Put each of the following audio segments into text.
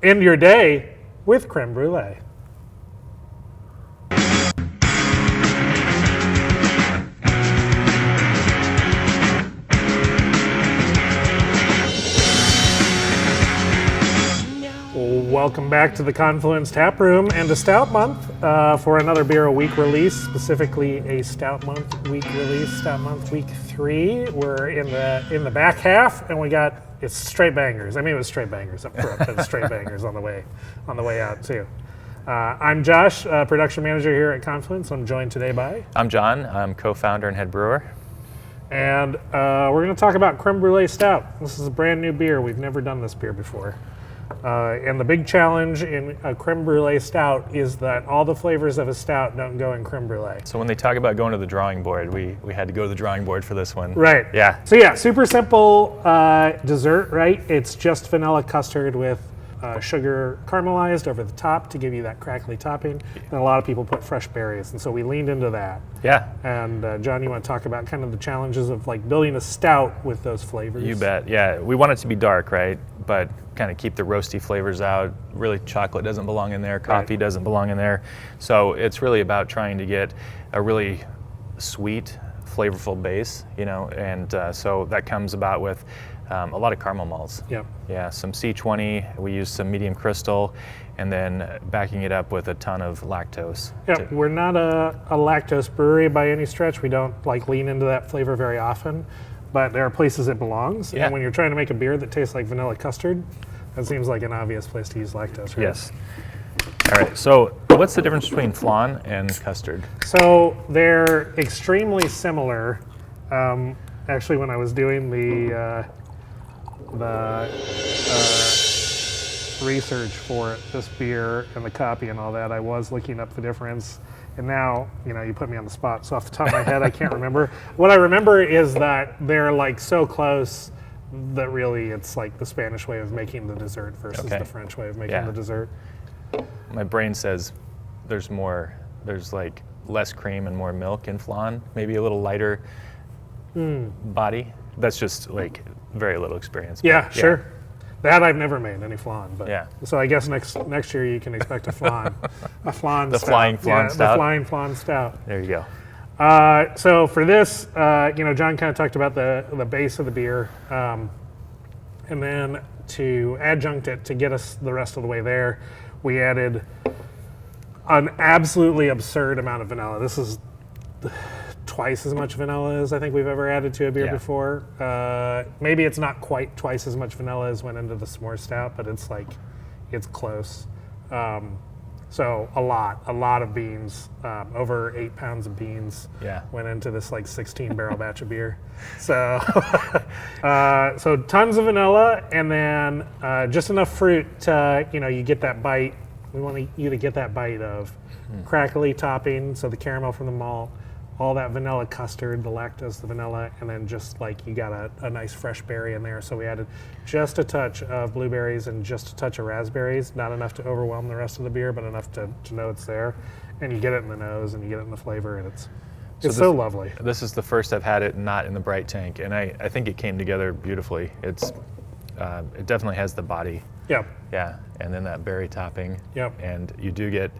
End your day with creme brulee. Welcome back to the Confluence Tap Room and a Stout Month for another Beer a Week release, specifically a Stout Month Week release, Stout Month Week 3. We're in the back half, and it's straight bangers. I mean, it was straight bangers up front, but straight bangers on the way out too. I'm Josh, production manager here at Confluence. I'm joined today by... I'm John. I'm co-founder and head brewer. And we're going to talk about Creme Brulee Stout. This is a brand new beer. We've never done this beer before. And the big challenge in a creme brulee stout is that all the flavors of a stout don't go in creme brulee. So when they talk about going to the drawing board, we had to go to the drawing board for this one. Right. Yeah. So yeah, super simple dessert, right? It's just vanilla custard with sugar caramelized over the top to give you that crackly topping. And a lot of people put fresh berries, and so we leaned into that. Yeah. And John, you want to talk about kind of the challenges of like building a stout with those flavors? You bet. Yeah, we want it to be dark, right? But kind of keep the roasty flavors out. Really, chocolate doesn't belong in there. Coffee doesn't belong in there. So it's really about trying to get a really sweet, flavorful base, and so that comes about with a lot of caramel malts. Yep. Yeah, some C20. We use some medium crystal, and then backing it up with a ton of lactose. Yeah, we're not a lactose brewery by any stretch. We don't lean into that flavor very often, but there are places it belongs. Yeah. And when you're trying to make a beer that tastes like vanilla custard, that seems like an obvious place to use lactose, right? Yes. All right, so what's the difference between flan and custard? So they're extremely similar. Actually, when I was doing the research for this beer and the copy and all that, I was looking up the difference. And now, you put me on the spot, so off the top of my head, I can't remember. What I remember is that they're so close that really it's like the Spanish way of making the dessert versus the French way of making the dessert. My brain says there's less cream and more milk in flan, maybe a little lighter body. That's just very little experience. Yeah, sure. That I've never made any flan, but yeah. So I guess next year you can expect a flan, the stout. Flying Flan Stout. The flying flan stout. There you go. So for this, John kind of talked about the base of the beer, and then to adjunct it to get us the rest of the way there, we added an absolutely absurd amount of vanilla. This is twice as much vanilla as I think we've ever added to a beer before. Maybe it's not quite twice as much vanilla as went into the s'more stout, but it's close. So a lot of beans, over 8 pounds of beans went into this 16 barrel batch of beer. So, so tons of vanilla, and then just enough fruit to, you get that bite. We want you to get that bite of crackly topping, so the caramel from the malt, all that vanilla custard, the lactose, the vanilla, and then just you got a nice fresh berry in there. So we added just a touch of blueberries and just a touch of raspberries, not enough to overwhelm the rest of the beer, but enough to know it's there. And you get it in the nose and you get it in the flavor, and it's so lovely. This is the first I've had it not in the bright tank, and I think it came together beautifully. It definitely has the body. Yep. Yeah, and then that berry topping. Yep. And you do get,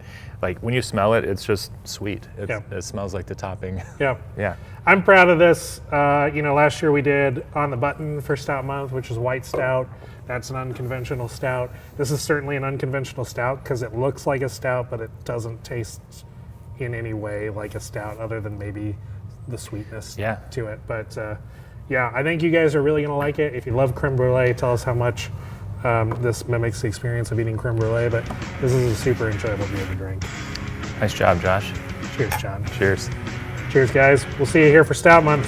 when you smell it, it's just sweet. It smells like the topping. Yep. Yeah. I'm proud of this. Last year we did On the Button for Stout Month, which is white stout. That's an unconventional stout. This is certainly an unconventional stout because it looks like a stout, but it doesn't taste in any way like a stout other than maybe the sweetness to it. But I think you guys are really going to like it. If you love creme brulee, tell us how much this mimics the experience of eating creme brulee, but this is a super enjoyable beer to drink. Nice job, Josh. Cheers, John. Cheers. Cheers, guys. We'll see you here for Stout Month.